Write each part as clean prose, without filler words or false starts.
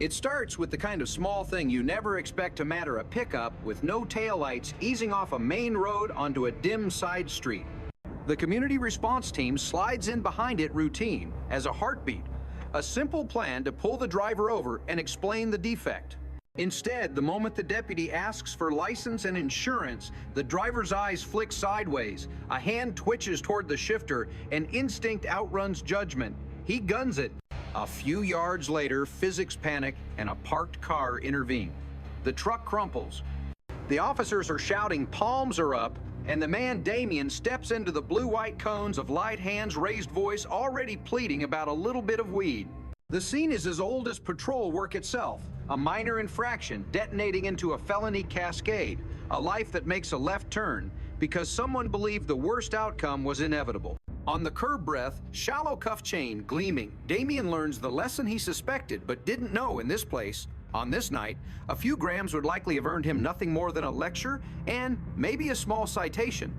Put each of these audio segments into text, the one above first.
It starts with the kind of small thing you never expect to matter: a pickup with no taillights easing off a main road onto a dim side street. The community response team slides in behind it routine as a heartbeat, a simple plan to pull the driver over and explain the defect. Instead, the moment the deputy asks for license and insurance, the driver's eyes flick sideways, a hand twitches toward the shifter, and instinct outruns judgment. He guns it. A few yards later, physics panic and a parked car intervene. The truck crumples. The officers are shouting, palms are up, and the man Damien steps into the blue-white cones of light hands, raised voice, already pleading about a little bit of weed. The scene is as old as patrol work itself, a minor infraction detonating into a felony cascade, a life that makes a left turn because someone believed the worst outcome was inevitable. On the curb breath, shallow cuff chain gleaming, Damien learns the lesson he suspected but didn't know in this place. On this night, a few grams would likely have earned him nothing more than a lecture and maybe a small citation.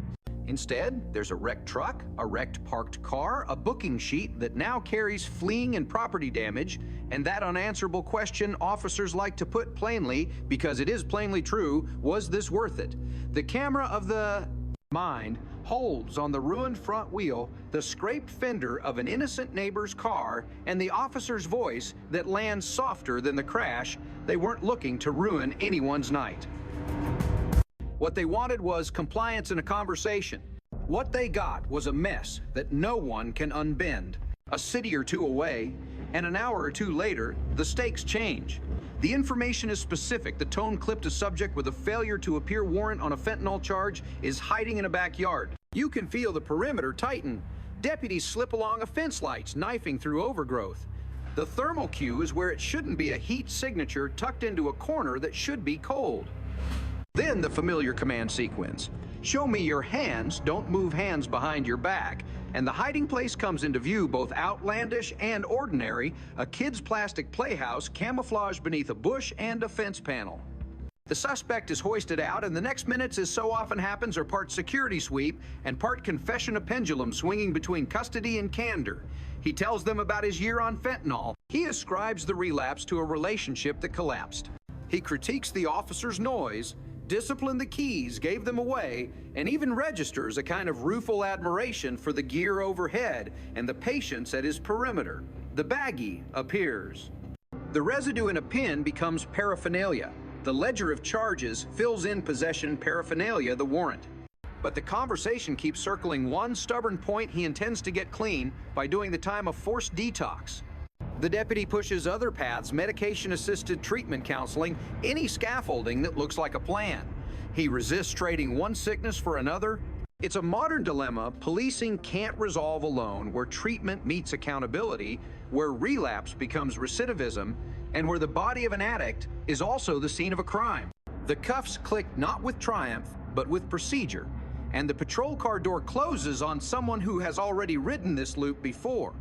Instead, there's a wrecked truck, a wrecked parked car, a booking sheet that now carries fleeing and property damage, and that unanswerable question officers like to put plainly, because it is plainly true: was this worth it? The camera of the mind holds on the ruined front wheel the scraped fender of an innocent neighbor's car and the officer's voice that lands softer than the crash. They weren't looking to ruin anyone's night. What they wanted was compliance and a conversation. What they got was a mess that no one can unbend. A city or two away, and an hour or two later, the stakes change. The information is specific. The tone clipped a subject with a failure to appear warrant on a fentanyl charge is hiding in a backyard. You can feel the perimeter tighten. Deputies slip along a fence lights, knifing through overgrowth. The thermal cue is where it shouldn't be, a heat signature tucked into a corner that should be cold. Then the familiar command sequence. Show me your hands, don't move hands behind your back. And the hiding place comes into view, both outlandish and ordinary, a kid's plastic playhouse camouflaged beneath a bush and a fence panel. The suspect is hoisted out, and the next minutes, as so often happens, are part security sweep and part confession, a pendulum swinging between custody and candor. He tells them about his year on fentanyl. He ascribes the relapse to a relationship that collapsed. He critiques the officer's noise, disciplined the keys, gave them away, and even registers a kind of rueful admiration for the gear overhead and the patience at his perimeter. The baggie appears. The residue in a pin becomes paraphernalia. The ledger of charges fills in possession paraphernalia, the warrant. But the conversation keeps circling one stubborn point: he intends to get clean by doing the time of forced detox. The deputy pushes other paths: medication-assisted treatment counseling, any scaffolding that looks like a plan. He resists trading one sickness for another. It's a modern dilemma policing can't resolve alone, where treatment meets accountability, where relapse becomes recidivism, and where the body of an addict is also the scene of a crime. The cuffs click not with triumph, but with procedure, and the patrol car door closes on someone who has already ridden this loop before.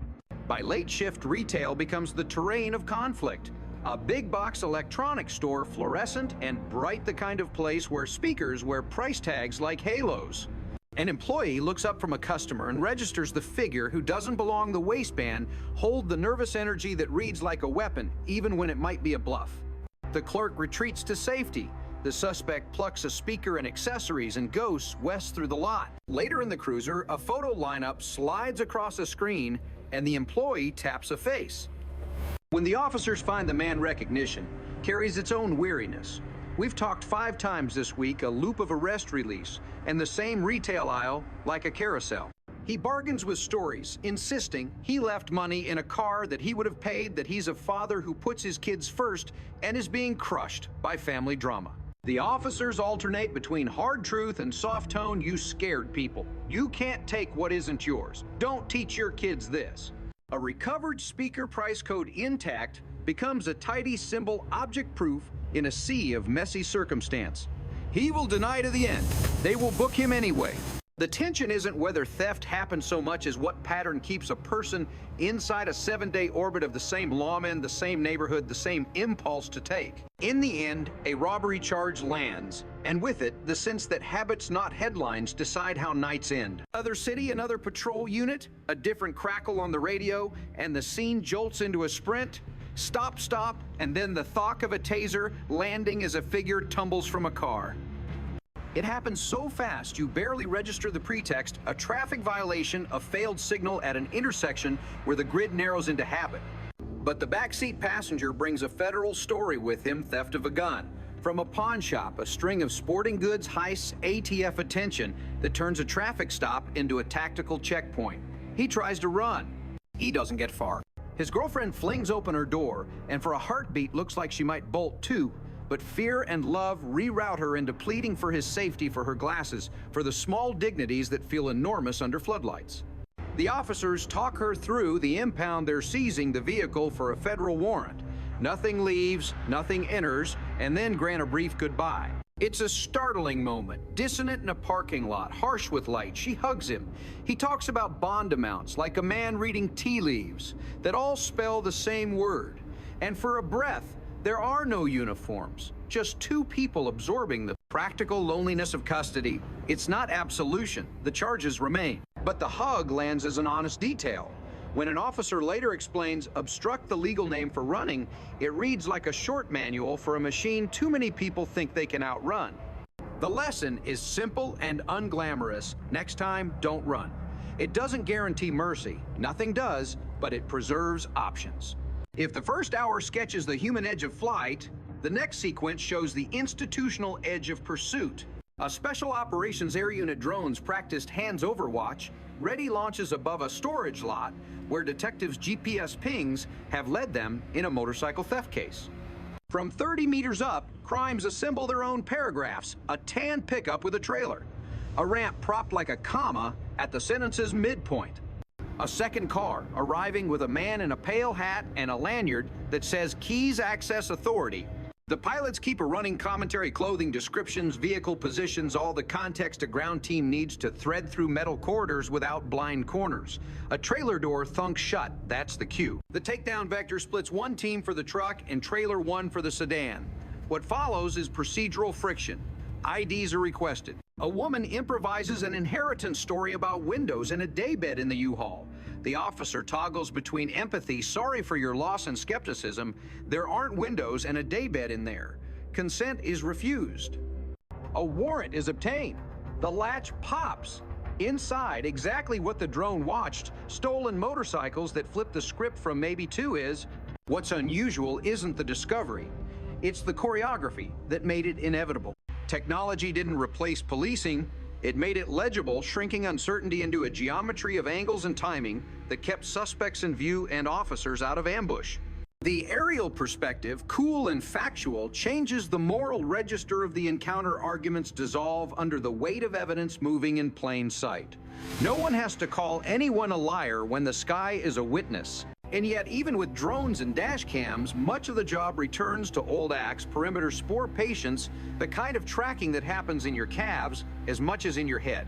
By late shift, retail becomes the terrain of conflict. A big box electronics store, fluorescent and bright, the kind of place where speakers wear price tags like halos. An employee looks up from a customer and registers the figure who doesn't belong. The waistband hold the nervous energy that reads like a weapon, even when it might be a bluff. The clerk retreats to safety. The suspect plucks a speaker and accessories and ghosts west through the lot. Later in the cruiser, a photo lineup slides across a screen and the employee taps a face. When the officers find the man, recognition carries its own weariness. We've talked 5 times this week, a loop of arrest release, and the same retail aisle like a carousel. He bargains with stories, insisting he left money in a car that he would have paid, that he's a father who puts his kids first, and is being crushed by family drama. The officers alternate between hard truth and soft tone. You scared people. You can't take what isn't yours. Don't teach your kids this. A recovered speaker, price code intact, becomes a tidy symbol, object proof in a sea of messy circumstance. He will deny to the end. They will book him anyway. The tension isn't whether theft happens so much as what pattern keeps a person inside a 7-day orbit of the same lawman, the same neighborhood, the same impulse to take. In the end, a robbery charge lands, and with it, the sense that habits, not headlines, decide how nights end. Other city, another patrol unit, a different crackle on the radio, and the scene jolts into a sprint. Stop, stop, and then the thwack of a taser landing as a figure tumbles from a car. It happens so fast you barely register the pretext, a traffic violation, a failed signal at an intersection where the grid narrows into habit. But the backseat passenger brings a federal story with him, theft of a gun. From a pawn shop, a string of sporting goods heists ATF attention that turns a traffic stop into a tactical checkpoint. He tries to run. He doesn't get far. His girlfriend flings open her door, and for a heartbeat looks like she might bolt too, but fear and love reroute her into pleading for his safety for her glasses, for the small dignities that feel enormous under floodlights. The officers talk her through the impound they're seizing the vehicle for a federal warrant. Nothing leaves, nothing enters, and then grant a brief goodbye. It's a startling moment, dissonant in a parking lot, harsh with light. She hugs him. He talks about bond amounts, like a man reading tea leaves, that all spell the same word. And for a breath, there are no uniforms, just two people absorbing the practical loneliness of custody. It's not absolution, the charges remain. But the hug lands as an honest detail. When an officer later explains obstruct the legal name for running, it reads like a short manual for a machine too many people think they can outrun. The lesson is simple and unglamorous. Next time, don't run. It doesn't guarantee mercy. Nothing does, but it preserves options. If the first hour sketches the human edge of flight, the next sequence shows the institutional edge of pursuit. A Special Operations Air Unit drones practiced hands overwatch, ready launches above a storage lot where detectives' GPS pings have led them in a motorcycle theft case. From 30 meters up, crimes assemble their own paragraphs, a tan pickup with a trailer, a ramp propped like a comma at the sentence's midpoint, a second car arriving with a man in a pale hat and a lanyard that says Keys Access Authority. The pilots keep a running commentary, clothing descriptions, vehicle positions, all the context a ground team needs to thread through metal corridors without blind corners. A trailer door thunks shut, that's the cue. The takedown vector splits one team for the truck and trailer one for the sedan. What follows is procedural friction. IDs are requested. A woman improvises an inheritance story about windows and a daybed in the U-Haul. The officer toggles between empathy, sorry for your loss, and skepticism. There aren't windows and a daybed in there. Consent is refused. A warrant is obtained. The latch pops. Inside, exactly what the drone watched, stolen motorcycles that flip the script from maybe two is, what's unusual isn't the discovery. It's the choreography that made it inevitable. Technology didn't replace policing, it made it legible, shrinking uncertainty into a geometry of angles and timing that kept suspects in view and officers out of ambush. The aerial perspective, cool and factual, changes the moral register of the encounter. Arguments dissolve under the weight of evidence moving in plain sight. No one has to call anyone a liar when the sky is a witness. And yet, even with drones and dash cams, much of the job returns to old axe, perimeter spore patience, the kind of tracking that happens in your calves as much as in your head.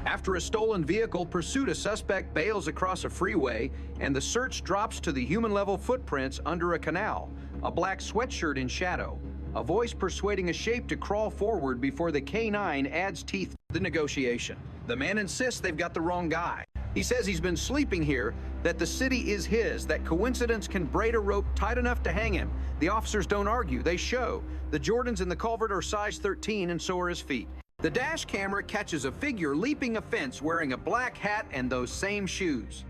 After a stolen vehicle pursuit, a suspect bails across a freeway, and the search drops to the human-level footprints under a canal, a black sweatshirt in shadow, a voice persuading a shape to crawl forward before the K9 adds teeth to the negotiation. The man insists they've got the wrong guy. He says he's been sleeping here, that the city is his, that coincidence can braid a rope tight enough to hang him. The officers don't argue, they show. The Jordans in the culvert are size 13 and so are his feet. The dash camera catches a figure leaping a fence wearing a black hat and those same shoes.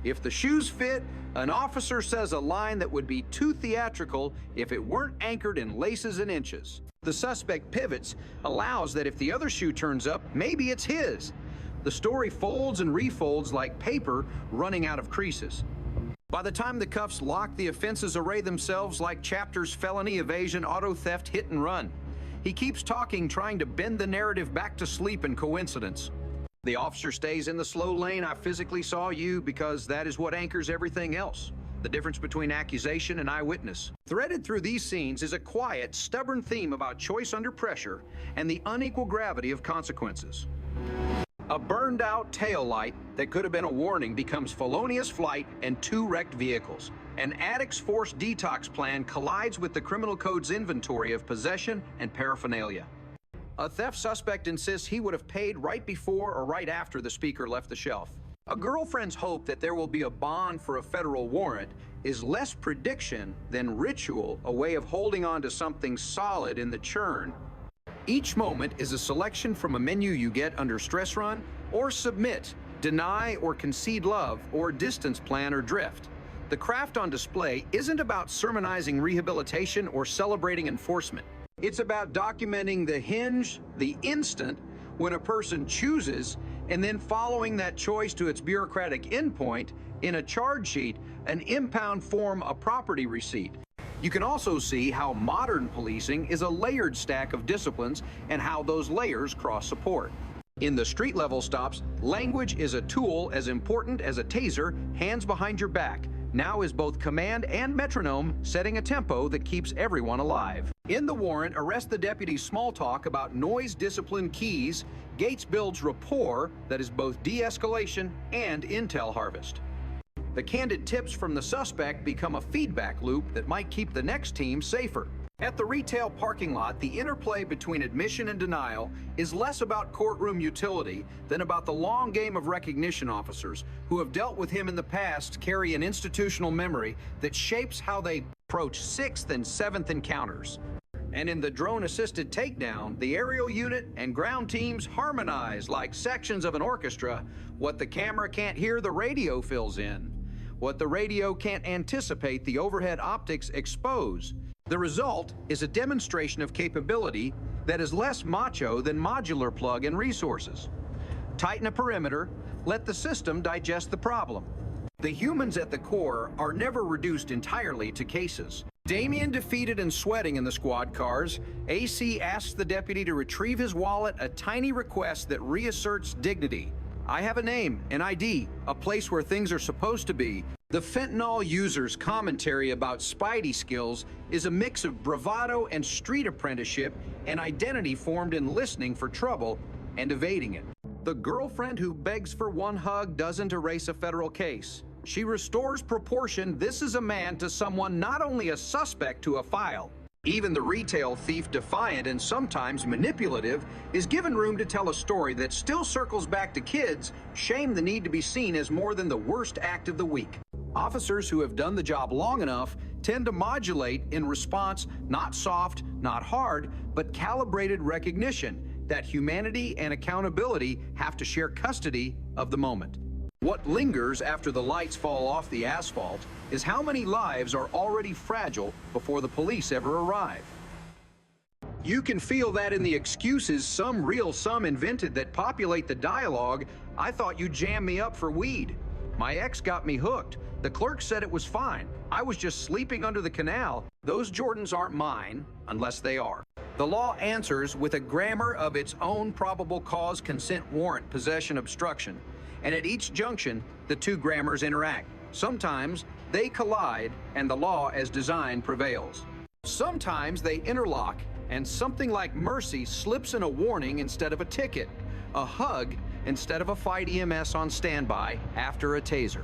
If the shoes fit, an officer says a line that would be too theatrical if it weren't anchored in laces and inches. The suspect pivots, allows that if the other shoe turns up, maybe it's his. The story folds and refolds like paper running out of creases. By the time the cuffs lock, the offenses array themselves like chapters: felony, evasion, auto theft, hit and run. He keeps talking, trying to bend the narrative back to sleep and coincidence. The officer stays in the slow lane. I physically saw you because that is what anchors everything else. The difference between accusation and eyewitness. Threaded through these scenes is a quiet, stubborn theme about choice under pressure and the unequal gravity of consequences. A burned-out taillight that could have been a warning becomes felonious flight and two wrecked vehicles. An addict's forced detox plan collides with the criminal code's inventory of possession and paraphernalia. A theft suspect insists he would have paid right before or right after the speaker left the shelf. A girlfriend's hope that there will be a bond for a federal warrant is less prediction than ritual, a way of holding on to something solid in the churn. Each moment is a selection from a menu you get under stress run, or submit, deny or concede love, or distance plan or drift. The craft on display isn't about sermonizing rehabilitation or celebrating enforcement. It's about documenting the hinge, the instant, when a person chooses, and then following that choice to its bureaucratic endpoint in a charge sheet, an impound form, a property receipt. You can also see how modern policing is a layered stack of disciplines and how those layers cross support. In the street level stops, language is a tool as important as a taser, hands behind your back. Now is both command and metronome, setting a tempo that keeps everyone alive. In the warrant, arrest the deputy's small talk about noise discipline keys. Gates builds rapport that is both de-escalation and intel harvest. The candid tips from the suspect become a feedback loop that might keep the next team safer. At the retail parking lot, the interplay between admission and denial is less about courtroom utility than about the long game of recognition. Officers who have dealt with him in the past carry an institutional memory that shapes how they approach 6th and 7th encounters. And in the drone-assisted takedown, the aerial unit and ground teams harmonize like sections of an orchestra. What the camera can't hear, the radio fills in. What the radio can't anticipate, the overhead optics expose. The result is a demonstration of capability that is less macho than modular plug-in resources. Tighten a perimeter, let the system digest the problem. The humans at the core are never reduced entirely to cases. Damien defeated and sweating in the squad cars. AC asks the deputy to retrieve his wallet, a tiny request that reasserts dignity. I have a name, an ID, a place where things are supposed to be. The fentanyl user's commentary about Spidey skills is a mix of bravado and street apprenticeship and identity formed in listening for trouble and evading it. The girlfriend who begs for one hug doesn't erase a federal case. She restores proportion. This is a man to someone, not only a suspect to a file. Even the retail thief, defiant and sometimes manipulative, is given room to tell a story that still circles back to kids, shame the need to be seen as more than the worst act of the week. Officers who have done the job long enough tend to modulate in response, not soft, not hard, but calibrated recognition that humanity and accountability have to share custody of the moment. What lingers after the lights fall off the asphalt is how many lives are already fragile before the police ever arrive. You can feel that in the excuses, some real, some invented, that populate the dialogue. I thought you jammed me up for weed. My ex got me hooked. The clerk said it was fine. I was just sleeping under the canal. Those Jordans aren't mine, unless they are. The law answers with a grammar of its own: probable cause, consent, warrant, possession, obstruction. And at each junction, the two grammars interact. Sometimes they collide and the law as designed prevails. Sometimes they interlock and something like mercy slips in a warning instead of a ticket, a hug instead of a fight EMS on standby after a taser,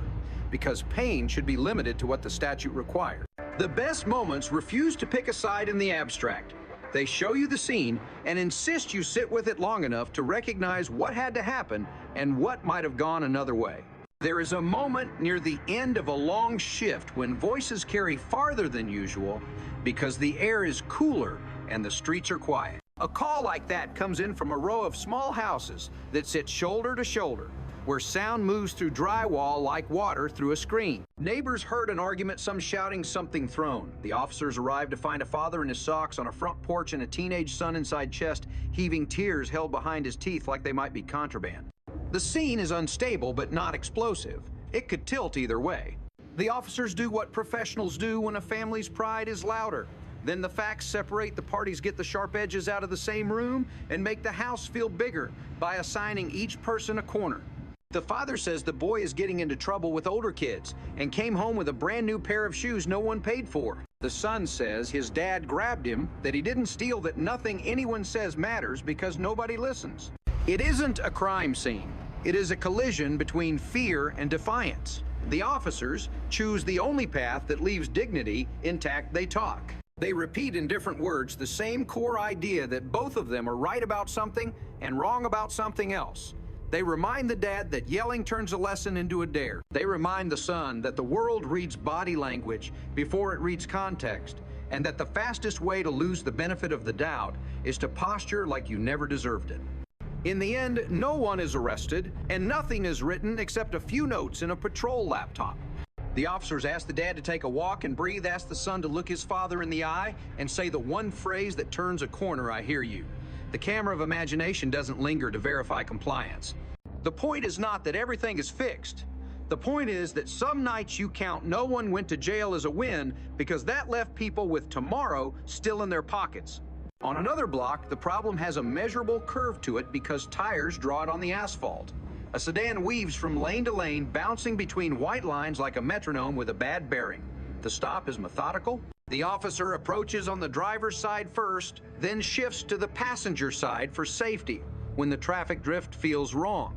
because pain should be limited to what the statute requires. The best moments refuse to pick a side in the abstract. They show you the scene and insist you sit with it long enough to recognize what had to happen and what might have gone another way. There is a moment near the end of a long shift when voices carry farther than usual because the air is cooler and the streets are quiet. A call like that comes in from a row of small houses that sit shoulder to shoulder, where sound moves through drywall like water through a screen. Neighbors heard an argument, some shouting, something thrown. The officers arrived to find a father in his socks on a front porch and a teenage son inside chest, heaving tears held behind his teeth like they might be contraband. The scene is unstable but not explosive. It could tilt either way. The officers do what professionals do when a family's pride is louder. Then the facts separate, the parties get the sharp edges out of the same room and make the house feel bigger by assigning each person a corner. The father says the boy is getting into trouble with older kids and came home with a brand new pair of shoes no one paid for. The son says his dad grabbed him, that he didn't steal, that nothing anyone says matters because nobody listens. It isn't a crime scene. It is a collision between fear and defiance. The officers choose the only path that leaves dignity intact. They talk. They repeat in different words the same core idea that both of them are right about something and wrong about something else. They remind the dad that yelling turns a lesson into a dare. They remind the son that the world reads body language before it reads context, and that the fastest way to lose the benefit of the doubt is to posture like you never deserved it. In the end, no one is arrested, and nothing is written except a few notes in a patrol laptop. The officers ask the dad to take a walk and breathe, ask the son to look his father in the eye, and say the one phrase that turns a corner, "I hear you." The camera of imagination doesn't linger to verify compliance. The point is not that everything is fixed. The point is that some nights you count no one went to jail as a win because that left people with tomorrow still in their pockets. On another block, the problem has a measurable curve to it because tires draw it on the asphalt. A sedan weaves from lane to lane, bouncing between white lines like a metronome with a bad bearing. The stop is methodical. The officer approaches on the driver's side first, then shifts to the passenger side for safety when the traffic drift feels wrong.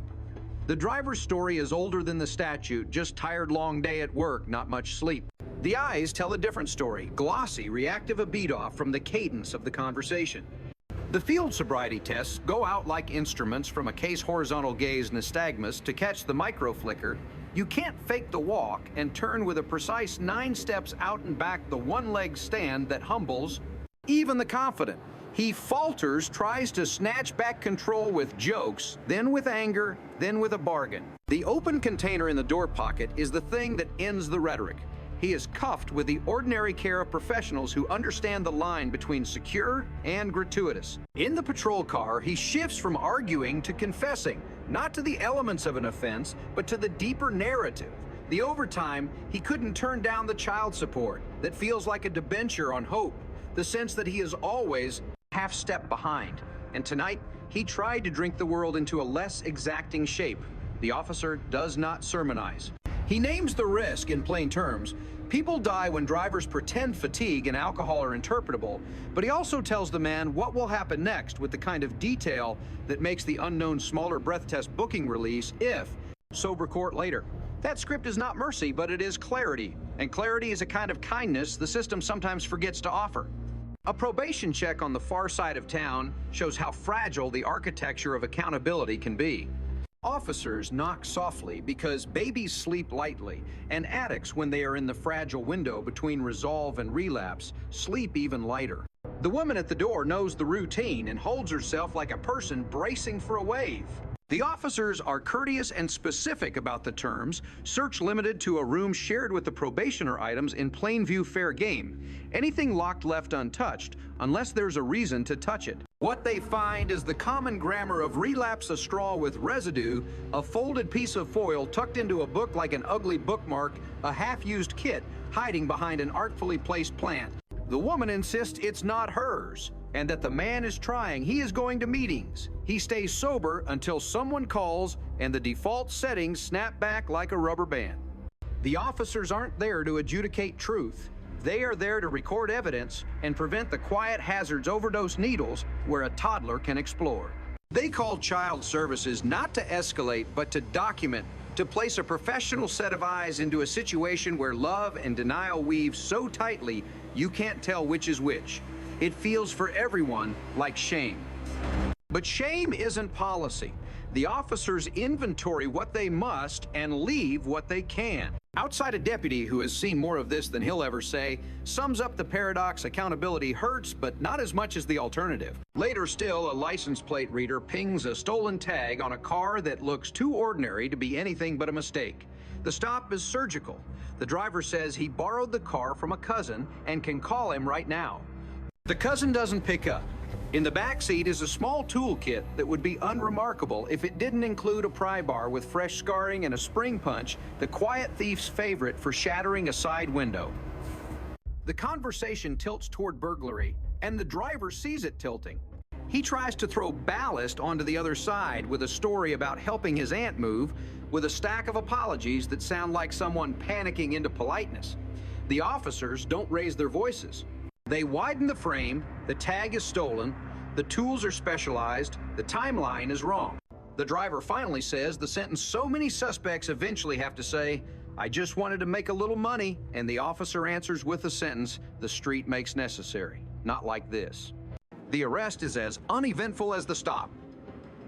The driver's story is older than the statute, just tired long day at work, not much sleep. The eyes tell a different story, glossy, reactive, a beat off from the cadence of the conversation. The field sobriety tests go out like instruments from a case horizontal gaze nystagmus to catch the micro flicker. You can't fake the walk and turn with a precise 9 steps out and back the one-leg stand that humbles even the confident. He falters, tries to snatch back control with jokes, then with anger, then with a bargain. The open container in the door pocket is the thing that ends the rhetoric. He is cuffed with the ordinary care of professionals who understand the line between secure and gratuitous. In the patrol car, he shifts from arguing to confessing, not to the elements of an offense, but to the deeper narrative. The overtime, he couldn't turn down the child support that feels like a debenture on hope, the sense that he is always half step behind. And tonight, he tried to drink the world into a less exacting shape. The officer does not sermonize. He names the risk in plain terms. People die when drivers pretend fatigue and alcohol are interpretable, but he also tells the man what will happen next with the kind of detail that makes the unknown smaller breath test booking release if sober court later. That script is not mercy, but it is clarity, and clarity is a kind of kindness the system sometimes forgets to offer. A probation check on the far side of town shows how fragile the architecture of accountability can be. Officers knock softly because babies sleep lightly, and addicts, when they are in the fragile window between resolve and relapse, sleep even lighter. The woman at the door knows the routine and holds herself like a person bracing for a wave. The officers are courteous and specific about the terms, search limited to a room shared with the probationer items in plain view fair game. Anything locked left untouched, unless there's a reason to touch it. What they find is the common grammar of relapse, a straw with residue, a folded piece of foil tucked into a book like an ugly bookmark, a half-used kit hiding behind an artfully placed plant. The woman insists it's not hers, and that the man is trying. He is going to meetings. He stays sober until someone calls and the default settings snap back like a rubber band. The officers aren't there to adjudicate truth. They are there to record evidence and prevent the quiet hazards overdose needles where a toddler can explore. They call child services not to escalate, but to document, to place a professional set of eyes into a situation where love and denial weave so tightly you can't tell which is which. It feels for everyone like shame. But shame isn't policy. The officers inventory what they must and leave what they can. Outside a deputy who has seen more of this than he'll ever say, sums up the paradox: accountability hurts, but not as much as the alternative. Later still, a license plate reader pings a stolen tag on a car that looks too ordinary to be anything but a mistake. The stop is surgical. The driver says he borrowed the car from a cousin and can call him right now. The cousin doesn't pick up. In the back seat is a small toolkit that would be unremarkable if it didn't include a pry bar with fresh scarring and a spring punch, the quiet thief's favorite for shattering a side window. The conversation tilts toward burglary, and the driver sees it tilting. He tries to throw ballast onto the other side with a story about helping his aunt move, with a stack of apologies that sound like someone panicking into politeness. The officers don't raise their voices. They widen the frame, the tag is stolen, the tools are specialized, the timeline is wrong. The driver finally says the sentence so many suspects eventually have to say, "I just wanted to make a little money," and the officer answers with the sentence, "The street makes necessary." Not like this. The arrest is as uneventful as the stop.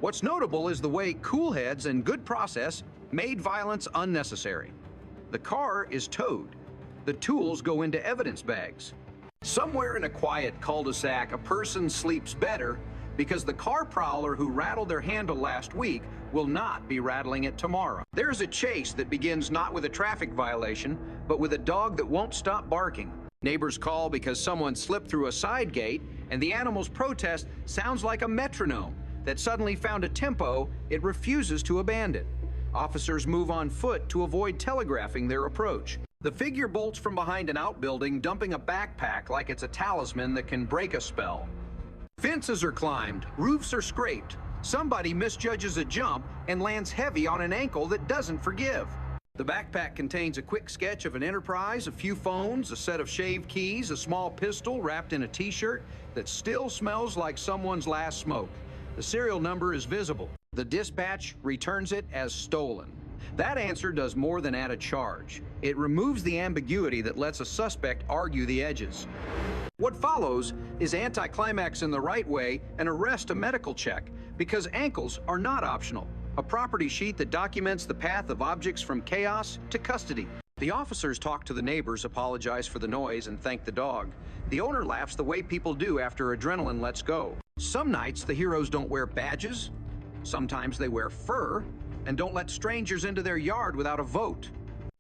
What's notable is the way cool heads and good process made violence unnecessary. The car is towed. The tools go into evidence bags. Somewhere in a quiet cul-de-sac, a person sleeps better because the car prowler who rattled their handle last week will not be rattling it tomorrow. There's a chase that begins not with a traffic violation, but with a dog that won't stop barking. Neighbors call because someone slipped through a side gate, and the animal's protest sounds like a metronome that suddenly found a tempo it refuses to abandon. Officers move on foot to avoid telegraphing their approach. The figure bolts from behind an outbuilding, dumping a backpack like it's a talisman that can break a spell. Fences are climbed, roofs are scraped. Somebody misjudges a jump and lands heavy on an ankle that doesn't forgive. The backpack contains a quick sketch of an Enterprise, a few phones, a set of shaved keys, a small pistol wrapped in a t-shirt that still smells like someone's last smoke. The serial number is visible. The dispatch returns it as stolen. That answer does more than add a charge. It removes the ambiguity that lets a suspect argue the edges. What follows is anticlimax in the right way and arrest a medical check, because ankles are not optional. A property sheet that documents the path of objects from chaos to custody. The officers talk to the neighbors, apologize for the noise, and thank the dog. The owner laughs the way people do after adrenaline lets go. Some nights the heroes don't wear badges. Sometimes they wear fur and don't let strangers into their yard without a vote.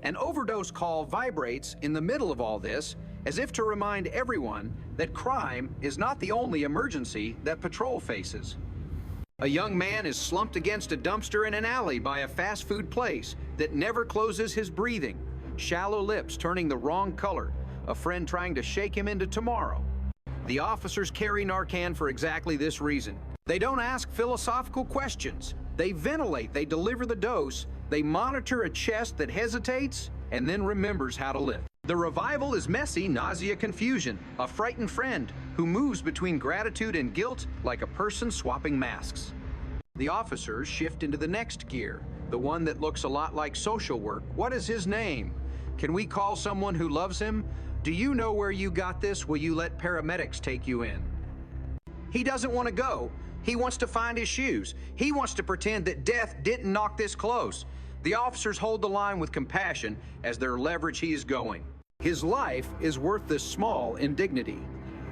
An overdose call vibrates in the middle of all this, as if to remind everyone that crime is not the only emergency that patrol faces. A young man is slumped against a dumpster in an alley by a fast food place that never closes his breathing. Shallow lips turning the wrong color. A friend trying to shake him into tomorrow. The officers carry Narcan for exactly this reason. They don't ask philosophical questions. They ventilate, they deliver the dose, they monitor a chest that hesitates and then remembers how to live. The revival is messy, nausea, confusion, a frightened friend who moves between gratitude and guilt like a person swapping masks. The officers shift into the next gear, the one that looks a lot like social work. What is his name? Can we call someone who loves him? Do you know where you got this? Will you let paramedics take you in? He doesn't want to go. He wants to find his shoes. He wants to pretend that death didn't knock this close. The officers hold the line with compassion as their leverage he is going. His life is worth this small indignity.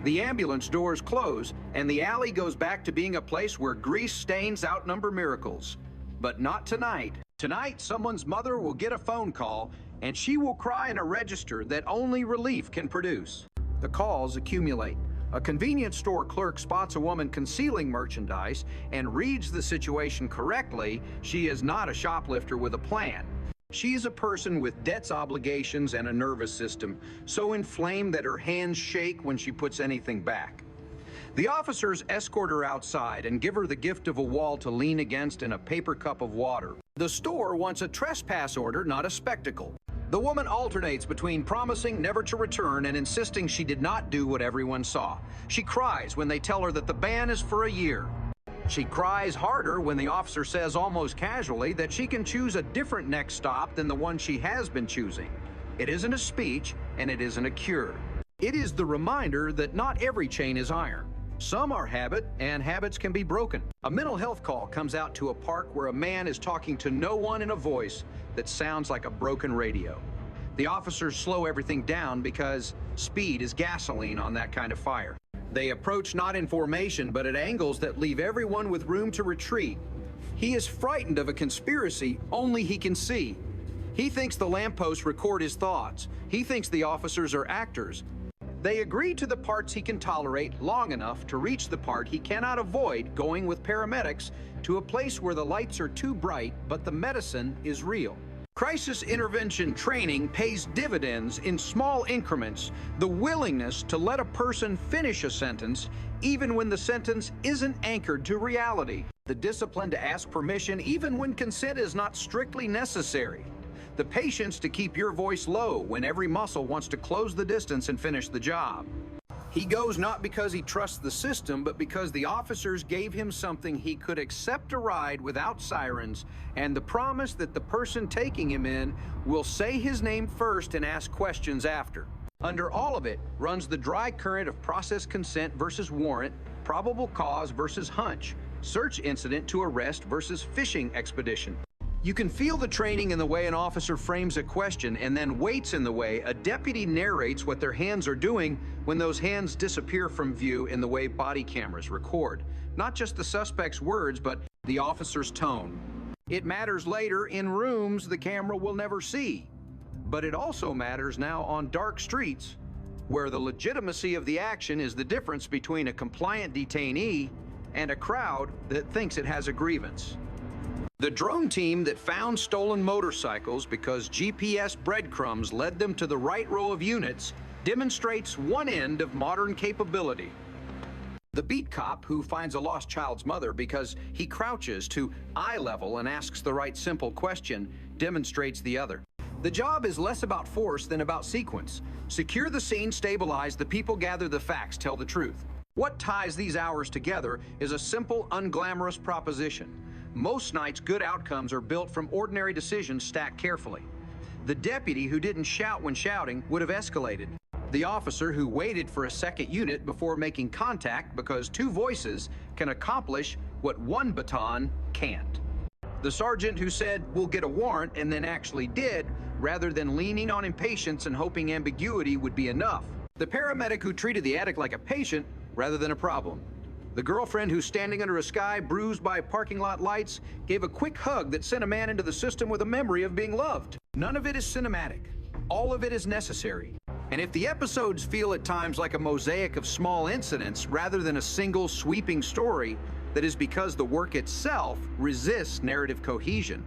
The ambulance doors close, and the alley goes back to being a place where grease stains outnumber miracles. But not tonight. Tonight, someone's mother will get a phone call, and she will cry in a register that only relief can produce. The calls accumulate. A convenience store clerk spots a woman concealing merchandise and reads the situation correctly. She is not a shoplifter with a plan. She is a person with debts, obligations, and a nervous system so inflamed that her hands shake when she puts anything back. The officers escort her outside and give her the gift of a wall to lean against and a paper cup of water. The store wants a trespass order, not a spectacle. The woman alternates between promising never to return and insisting she did not do what everyone saw. She cries when they tell her that the ban is for a year. She cries harder when the officer says almost casually that she can choose a different next stop than the one she has been choosing. It isn't a speech, and it isn't a cure. It is the reminder that not every chain is iron. Some are habit, and habits can be broken. A mental health call comes out to a park where a man is talking to no one in a voice that sounds like a broken radio. The officers slow everything down because speed is gasoline on that kind of fire. They approach not in formation, but at angles that leave everyone with room to retreat. He is frightened of a conspiracy only he can see. He thinks the lampposts record his thoughts. He thinks the officers are actors. They agree to the parts he can tolerate long enough to reach the part he cannot avoid, going with paramedics to a place where the lights are too bright, but the medicine is real. Crisis intervention training pays dividends in small increments. The willingness to let a person finish a sentence, even when the sentence isn't anchored to reality. The discipline to ask permission, even when consent is not strictly necessary. The patience to keep your voice low when every muscle wants to close the distance and finish the job. He goes not because he trusts the system, but because the officers gave him something he could accept a ride without sirens, and the promise that the person taking him in will say his name first and ask questions after. Under all of it runs the dry current of process consent versus warrant, probable cause versus hunch, search incident to arrest versus fishing expedition. You can feel the training in the way an officer frames a question and then waits in the way a deputy narrates what their hands are doing when those hands disappear from view in the way body cameras record. Not just the suspect's words, but the officer's tone. It matters later in rooms the camera will never see. But it also matters now on dark streets, where the legitimacy of the action is the difference between a compliant detainee and a crowd that thinks it has a grievance. The drone team that found stolen motorcycles because GPS breadcrumbs led them to the right row of units demonstrates one end of modern capability. The beat cop who finds a lost child's mother because he crouches to eye level and asks the right simple question demonstrates the other. The job is less about force than about sequence. Secure the scene, stabilize the people, gather the facts, tell the truth. What ties these hours together is a simple, unglamorous proposition. Most nights, good outcomes are built from ordinary decisions stacked carefully. The deputy who didn't shout when shouting would have escalated. The officer who waited for a second unit before making contact because two voices can accomplish what one baton can't. The sergeant who said, "We'll get a warrant," and then actually did, rather than leaning on impatience and hoping ambiguity would be enough. The paramedic who treated the addict like a patient rather than a problem. The girlfriend who's standing under a sky bruised by parking lot lights gave a quick hug that sent a man into the system with a memory of being loved. None of it is cinematic. All of it is necessary. And if the episodes feel at times like a mosaic of small incidents rather than a single sweeping story, that is because the work itself resists narrative cohesion.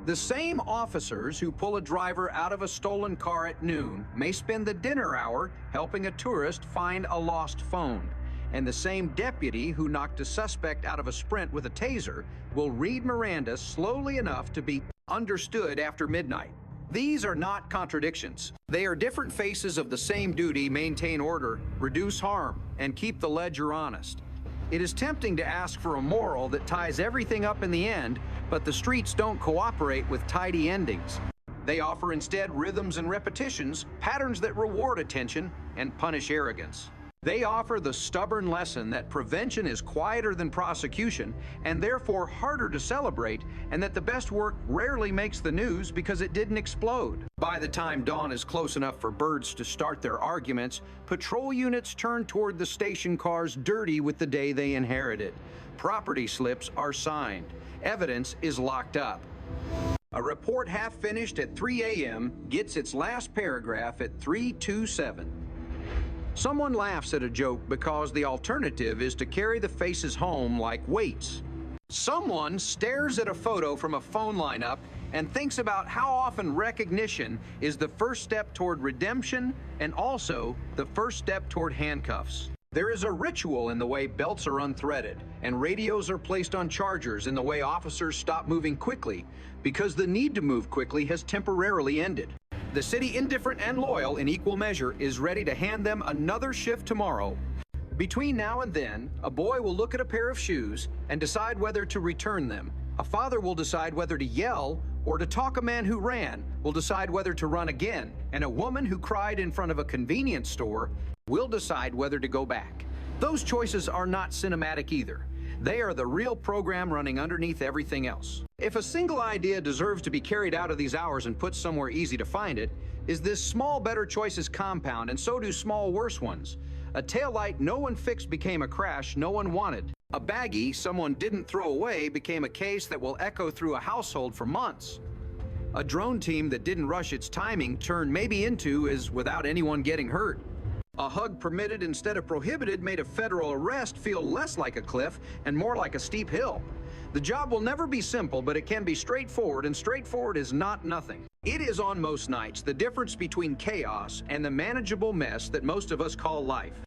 The same officers who pull a driver out of a stolen car at noon may spend the dinner hour helping a tourist find a lost phone. And the same deputy who knocked a suspect out of a sprint with a taser will read Miranda slowly enough to be understood after midnight. These are not contradictions. They are different faces of the same duty: maintain order, reduce harm, and keep the ledger honest. It is tempting to ask for a moral that ties everything up in the end, but the streets don't cooperate with tidy endings. They offer instead rhythms and repetitions, patterns that reward attention and punish arrogance. They offer the stubborn lesson that prevention is quieter than prosecution and therefore harder to celebrate, and that the best work rarely makes the news because it didn't explode. By the time dawn is close enough for birds to start their arguments, patrol units turn toward the station cars dirty with the day they inherited. Property slips are signed. Evidence is locked up. A report half finished at 3 a.m. gets its last paragraph at 3:27. Someone laughs at a joke because the alternative is to carry the faces home like weights. Someone stares at a photo from a phone lineup and thinks about how often recognition is the first step toward redemption and also the first step toward handcuffs. There is a ritual in the way belts are unthreaded and radios are placed on chargers, in the way officers stop moving quickly because the need to move quickly has temporarily ended. The city, indifferent and loyal in equal measure, is ready to hand them another shift tomorrow. Between now and then, a boy will look at a pair of shoes and decide whether to return them. A father will decide whether to yell or to talk. A man who ran will decide whether to run again. And a woman who cried in front of a convenience store will decide whether to go back. Those choices are not cinematic either. They are the real program running underneath everything else. If a single idea deserves to be carried out of these hours and put somewhere easy to find it, is this small better choices compound, and so do small worse ones. A taillight no one fixed became a crash no one wanted. A baggie someone didn't throw away became a case that will echo through a household for months. A drone team that didn't rush its timing turned maybe into is without anyone getting hurt. A hug permitted instead of prohibited made a federal arrest feel less like a cliff and more like a steep hill. The job will never be simple, but it can be straightforward, and straightforward is not nothing. It is on most nights the difference between chaos and the manageable mess that most of us call life.